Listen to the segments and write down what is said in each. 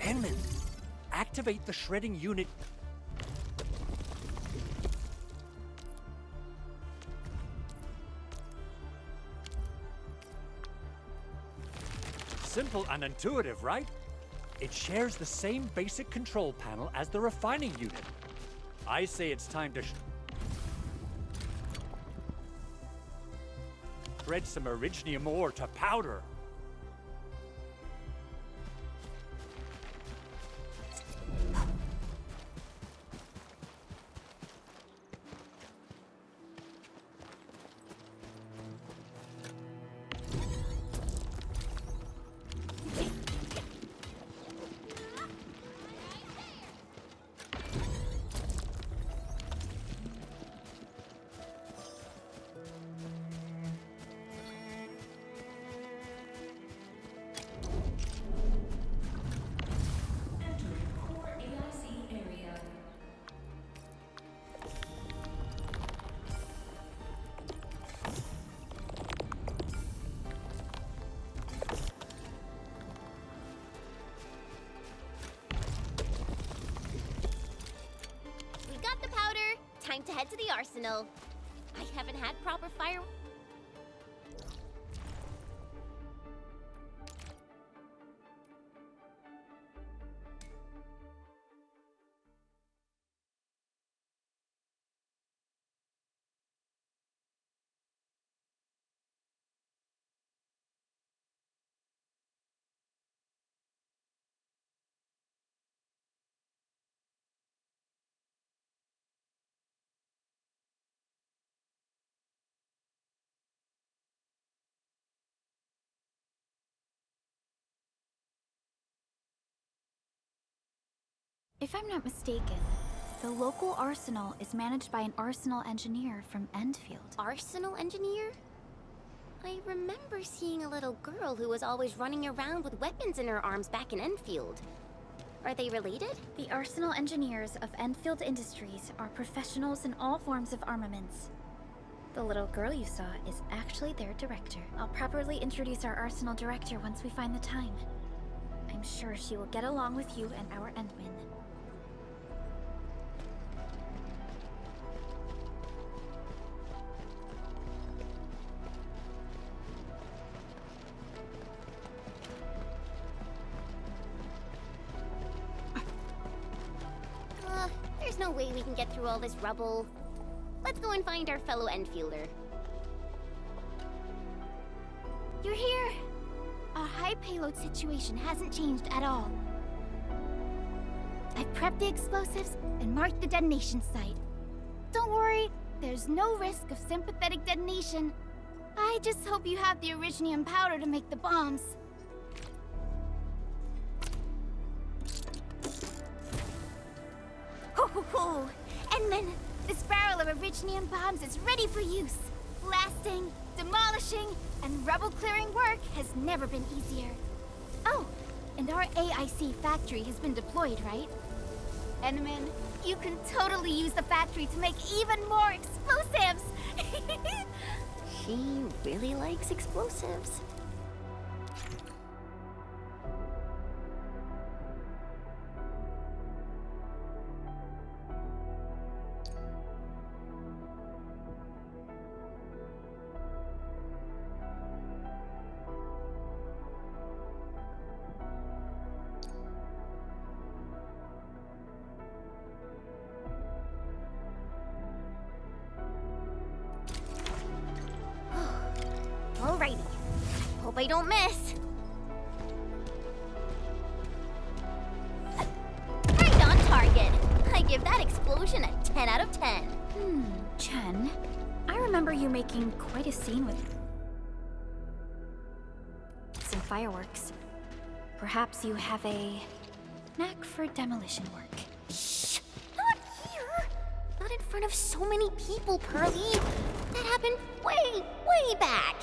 Henman, activate the shredding unit. Simple and intuitive, right? It shares the same basic control panel as the refining unit. I say it's time to shred some originium ore to powder. Time to head to the arsenal. I haven't had proper fire. If I'm not mistaken, the local arsenal is managed by an arsenal engineer from Endfield. Arsenal engineer? I remember seeing a little girl who was always running around with weapons in her arms back in Endfield. Are they related? The arsenal engineers of Endfield Industries are professionals in all forms of armaments. The little girl you saw is actually their director. I'll properly introduce our arsenal director once we find the time. I'm sure she will get along with you and our Endmen. There's no way we can get through all this rubble. Let's go and find our fellow Endfielder. You're here! Our high payload situation hasn't changed at all. I've prepped the explosives and marked the detonation site. Don't worry, there's no risk of sympathetic detonation. I just hope you have the originium powder to make the bombs. Ho ho ho! Endman, this barrel of originium bombs is ready for use. Blasting, demolishing, and rubble-clearing work has never been easier. Oh, and our AIC factory has been deployed, right? Endman, you can totally use the factory to make even more explosives! She really likes explosives. Alrighty. Hope I don't miss. Right on target. I give that explosion a 10 out of 10. Chen, I remember you making quite a scene with some fireworks. Perhaps you have a knack for demolition work. Shh! Not here! Not in front of so many people, Pearly. That happened way, way back.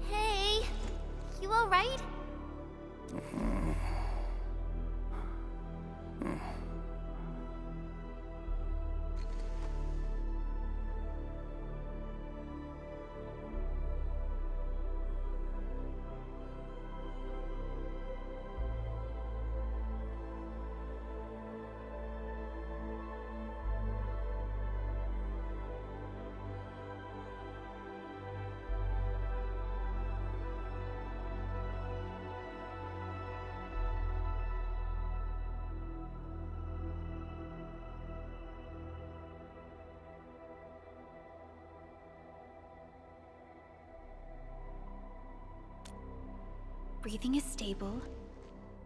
Hey, you all right? Breathing is stable.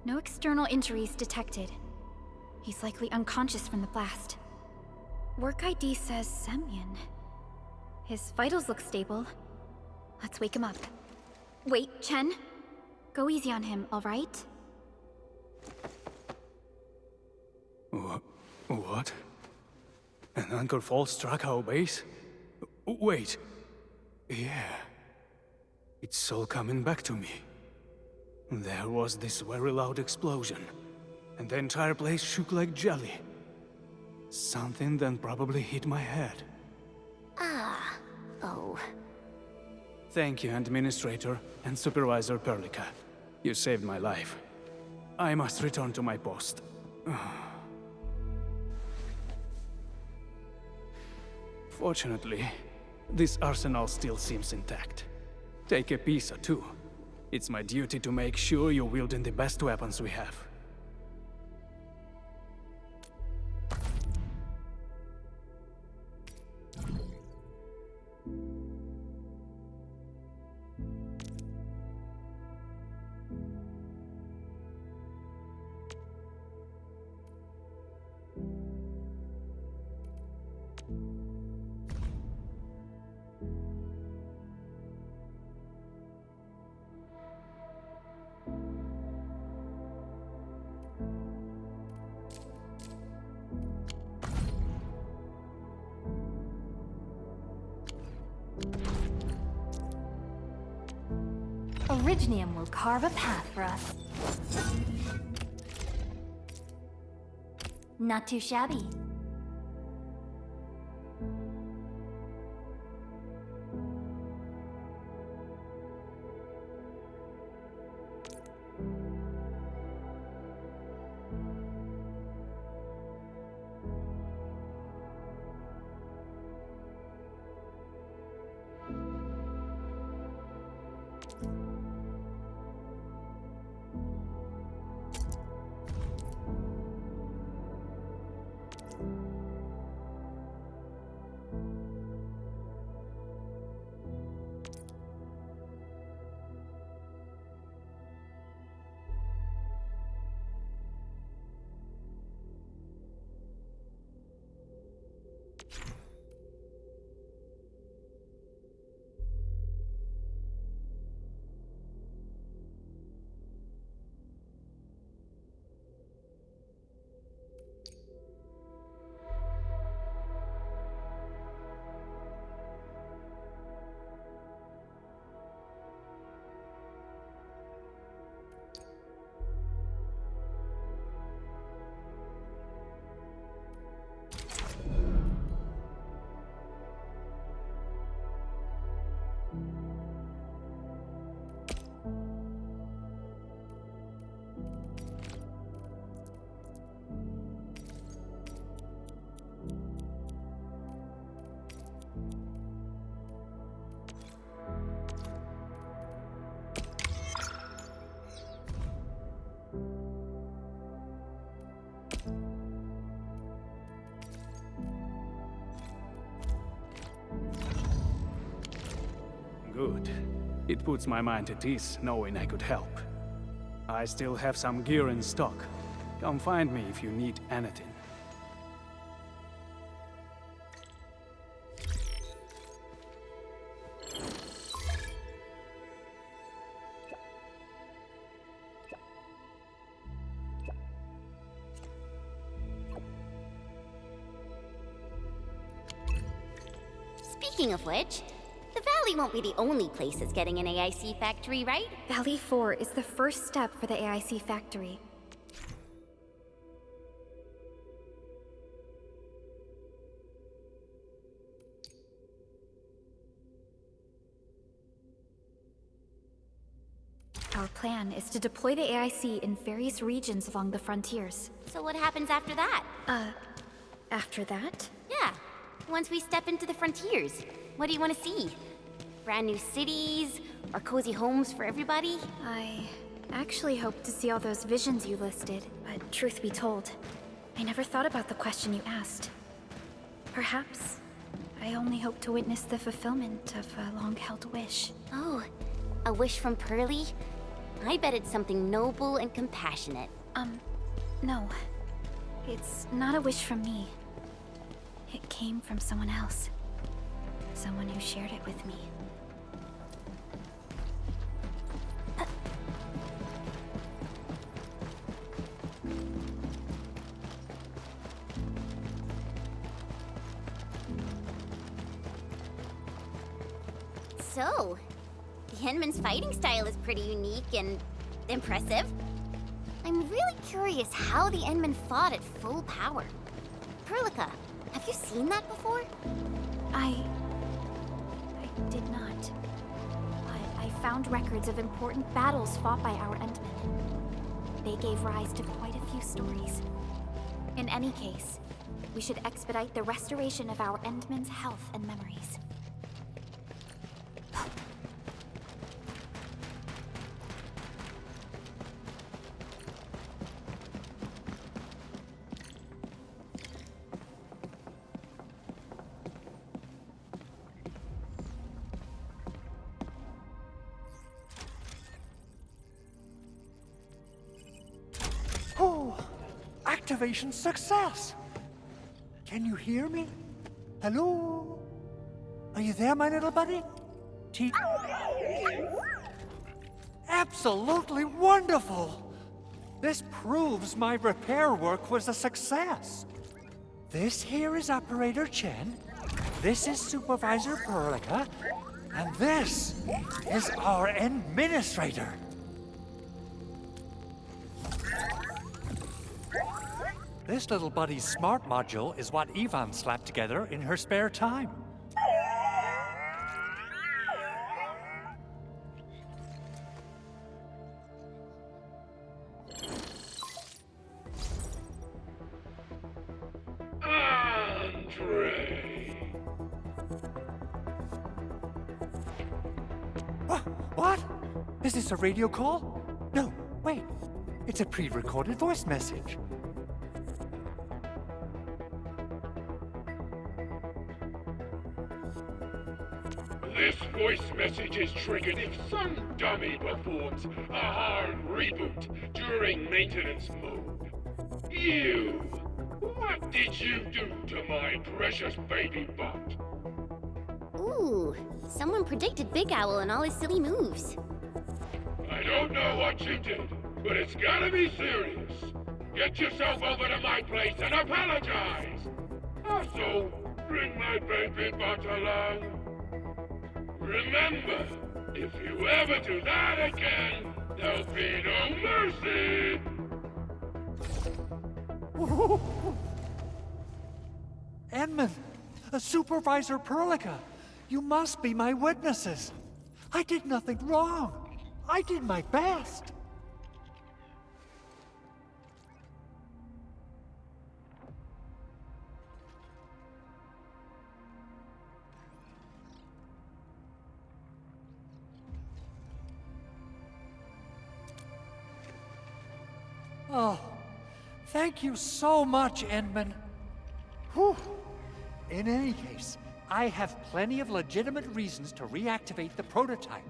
No external injuries detected. He's likely unconscious from the blast. Work ID says Semyon. His vitals look stable. Let's wake him up. Wait, Chen. Go easy on him, alright? What? An anchor fault struck our base? Wait. Yeah. It's all coming back to me. There was this very loud explosion, and the entire place shook like jelly. Something then probably hit my head. Ah. Oh. Thank you, Administrator and Supervisor Perlica. You saved my life. I must return to my post. Fortunately, this arsenal still seems intact. Take a piece or two. It's my duty to make sure you're wielding the best weapons we have. Originium will carve a path for us. Not too shabby. Good. It puts my mind at ease knowing I could help. I still have some gear in stock. Come find me if you need anything. Speaking of which, the Valley won't be the only place that's getting an AIC factory, right? Valley 4 is the first step for the AIC factory. Our plan is to deploy the AIC in various regions along the frontiers. So what happens after that? After that? Yeah, once we step into the frontiers, what do you want to see? Brand new cities? Or cozy homes for everybody? I actually hoped to see all those visions you listed, but truth be told, I never thought about the question you asked. Perhaps I only hope to witness the fulfillment of a long-held wish. Oh, a wish from Pearly? I bet it's something noble and compassionate. No. It's not a wish from me. It came from someone else. Someone who shared it with me. So, the Endman's fighting style is pretty unique and impressive. I'm really curious how the Endman fought at full power. Perlica, have you seen that before? I did not. But I found records of important battles fought by our Endmen. They gave rise to quite a few stories. In any case, we should expedite the restoration of our Endmen's health and memories. Oh, activation success! Can you hear me? Hello? Are you there, my little buddy? Absolutely wonderful! This proves my repair work was a success. This here is Operator Chen, this is Supervisor Perlica, and this is our Administrator. This little buddy's smart module is what Yvonne slapped together in her spare time. What? Is this a radio call? No, wait. It's a pre-recorded voice message. This voice message is triggered if some dummy performs a hard reboot during maintenance mode. You! What did you do to my precious baby butt? Ooh, someone predicted Big Owl and all his silly moves. I don't know what you did, but it's gotta be serious. Get yourself over to my place and apologize! Also, bring my baby butt along. Remember, if you ever do that again, there'll be no mercy! Endman, Supervisor Perlica, you must be my witnesses. I did nothing wrong. I did my best. Oh, thank you so much, Endman. Whew. In any case, I have plenty of legitimate reasons to reactivate the prototype.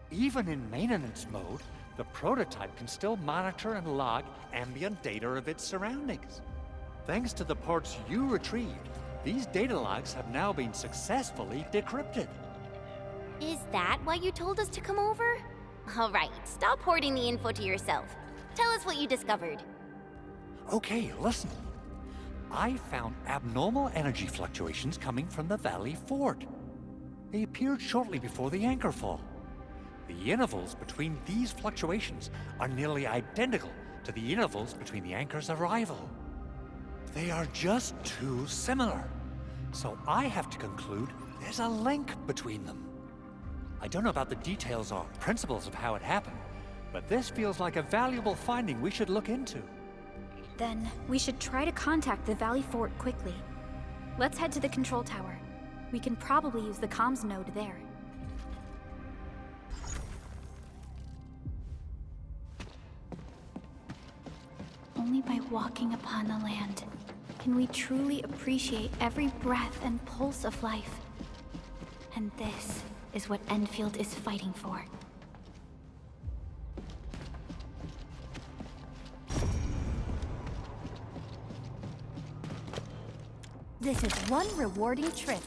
Even in maintenance mode, the prototype can still monitor and log ambient data of its surroundings. Thanks to the parts you retrieved, these data logs have now been successfully decrypted. Is that why you told us to come over? All right, stop hoarding the info to yourself. Tell us what you discovered. Okay, listen. I found abnormal energy fluctuations coming from the Valley Fort. They appeared shortly before the anchor fall. The intervals between these fluctuations are nearly identical to the intervals between the anchor's arrival. They are just too similar. So I have to conclude there's a link between them. I don't know about the details or principles of how it happened, but this feels like a valuable finding we should look into. Then we should try to contact the Valley Fort quickly. Let's head to the control tower. We can probably use the comms node there. Only by walking upon the land can we truly appreciate every breath and pulse of life. And this is what Endfield is fighting for. This is one rewarding trip.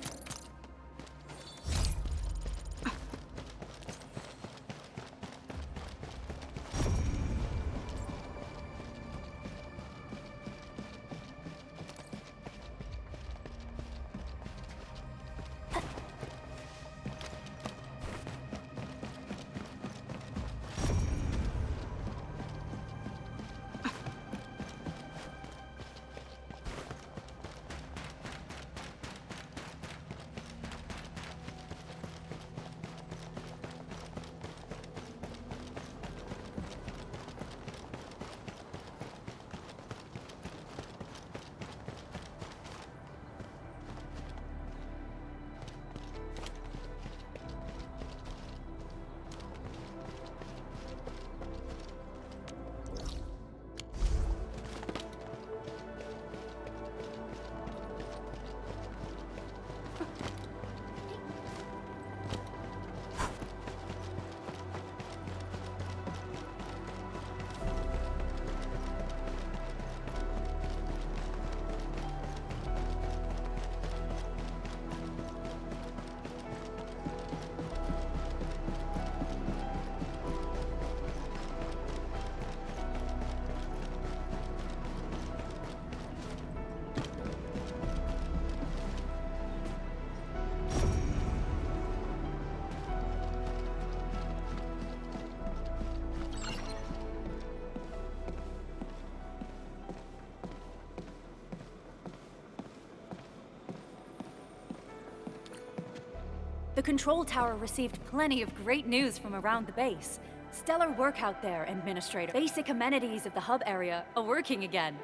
The control tower received plenty of great news from around the base. Stellar work out there, Administrator. Basic amenities of the hub area are working again.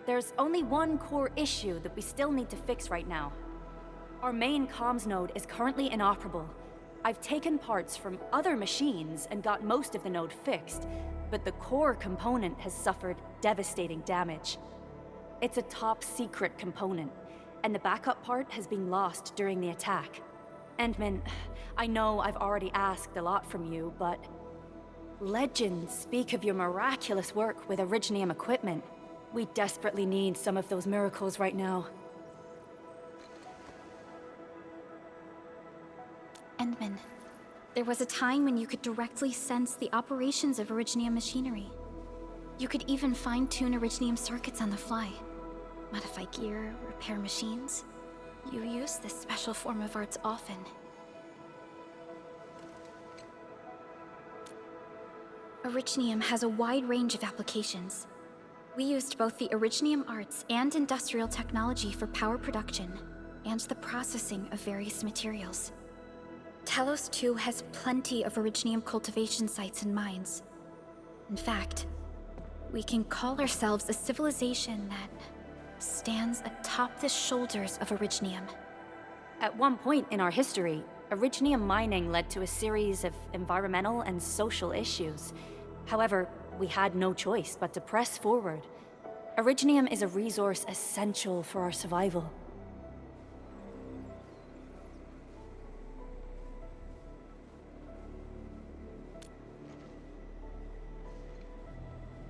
There's only one core issue that we still need to fix right now. Our main comms node is currently inoperable. I've taken parts from other machines and got most of the node fixed, but the core component has suffered devastating damage. It's a top-secret component, and the backup part has been lost during the attack. Endman, I know I've already asked a lot from you, but legends speak of your miraculous work with Originium equipment. We desperately need some of those miracles right now. Endman, there was a time when you could directly sense the operations of Originium machinery. You could even fine-tune Originium circuits on the fly, modify gear, repair machines. You use this special form of arts often. Originium has a wide range of applications. We used both the Originium arts and industrial technology for power production and the processing of various materials. Telos 2 has plenty of Originium cultivation sites and mines. In fact, we can call ourselves a civilization that stands atop the shoulders of Originium. At one point in our history, Originium mining led to a series of environmental and social issues. However, we had no choice but to press forward. Originium is a resource essential for our survival.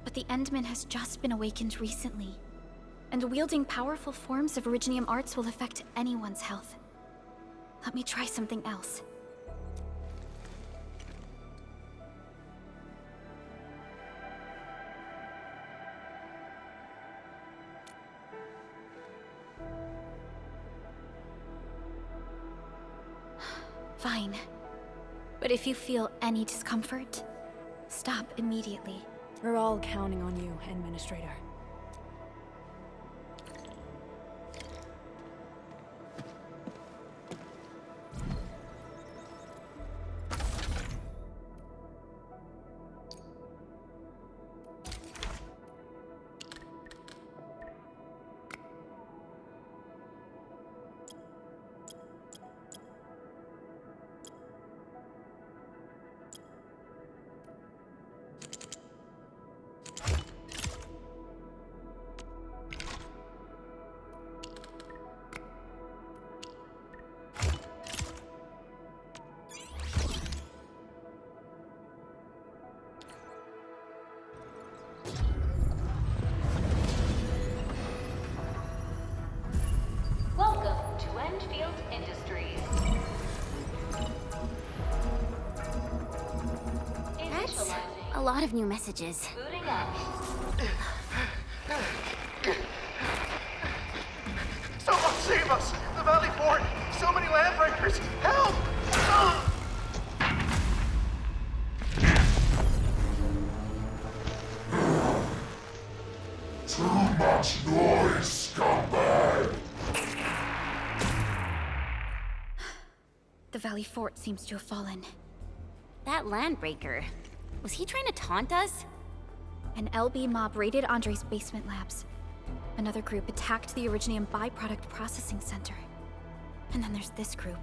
But the Endman has just been awakened recently, and wielding powerful forms of Originium arts will affect anyone's health. Let me try something else. Fine. But if you feel any discomfort, stop immediately. We're all counting on you, Administrator. Jeez, a lot of new messages. Someone save us! The Valley Fort! So many landbreakers! Help! Ah! Too much noise, scumbag! The Valley Fort seems to have fallen. That landbreaker, was he trying to taunt us? An LB mob raided Andre's basement labs. Another group attacked the Originium byproduct processing center. And then there's this group.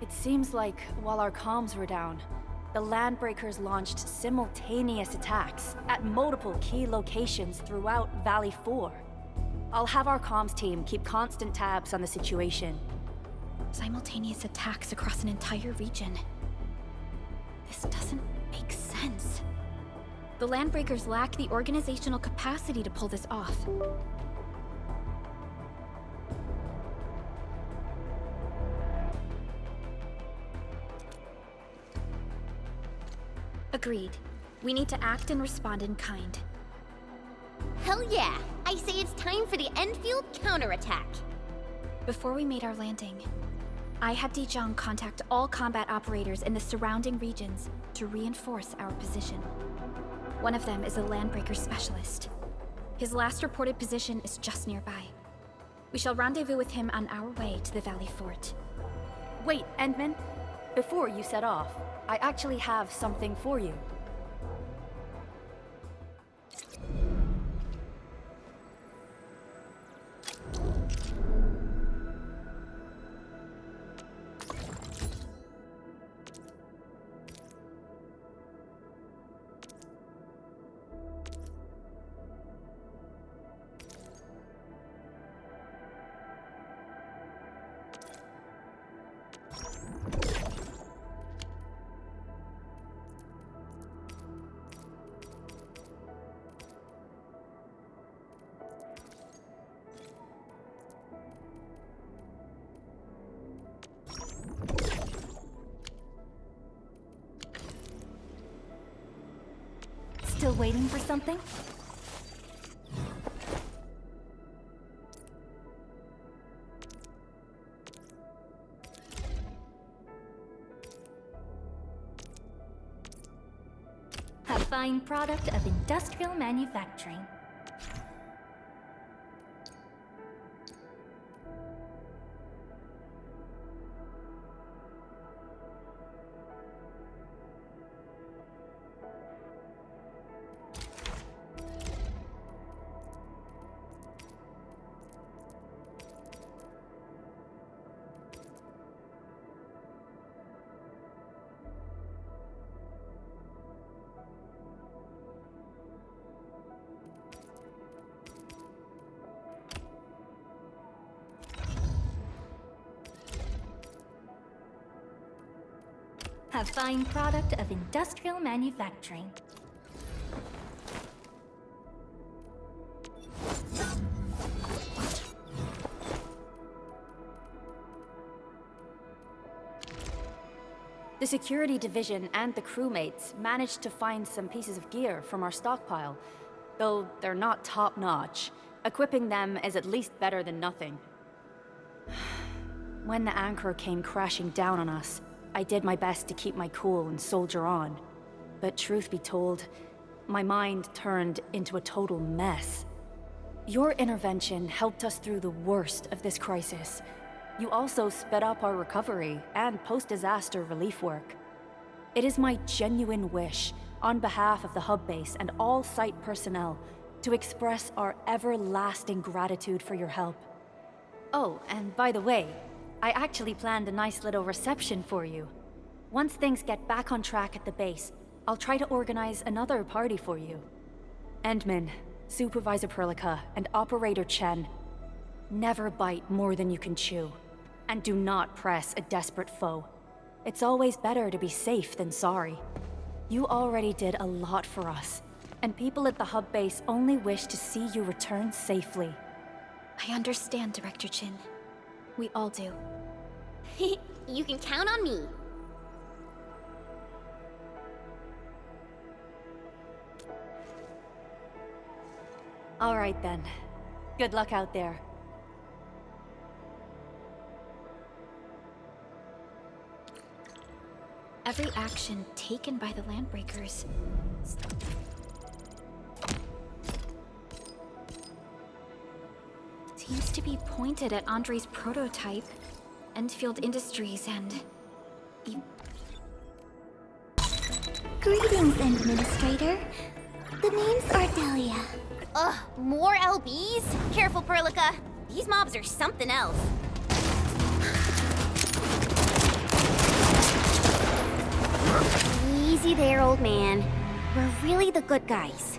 It seems like while our comms were down, the Landbreakers launched simultaneous attacks at multiple key locations throughout Valley 4. I'll have our comms team keep constant tabs on the situation. Simultaneous attacks across an entire region. This doesn't make sense. The Landbreakers lack the organizational capacity to pull this off. Agreed. We need to act and respond in kind. Hell yeah! I say it's time for the Endfield counterattack. Before we made our landing, I had Dijong contact all combat operators in the surrounding regions to reinforce our position. One of them is a Landbreaker specialist. His last reported position is just nearby. We shall rendezvous with him on our way to the Valley Fort. Wait, Endman, before you set off, I actually have something for you. Still waiting for something? A fine product of industrial manufacturing. A fine product of industrial manufacturing. The security division and the crewmates managed to find some pieces of gear from our stockpile, though they're not top-notch. Equipping them is at least better than nothing. When the anchor came crashing down on us, I did my best to keep my cool and soldier on. But truth be told, my mind turned into a total mess. Your intervention helped us through the worst of this crisis. You also sped up our recovery and post-disaster relief work. It is my genuine wish, on behalf of the hub base and all site personnel, to express our everlasting gratitude for your help. Oh, and by the way, I actually planned a nice little reception for you. Once things get back on track at the base, I'll try to organize another party for you. Endman, Supervisor Perlica, and Operator Chen, never bite more than you can chew. And do not press a desperate foe. It's always better to be safe than sorry. You already did a lot for us, and people at the hub base only wish to see you return safely. I understand, Director Chin. We all do. You can count on me. All right then. Good luck out there. Every action taken by the Landbreakers seems to be pointed at Andre's prototype, Endfield Industries, and... Greetings, Administrator. The name's Ardelia. Ugh, more LBs? Careful, Perlica. These mobs are something else. Easy there, old man. We're really the good guys.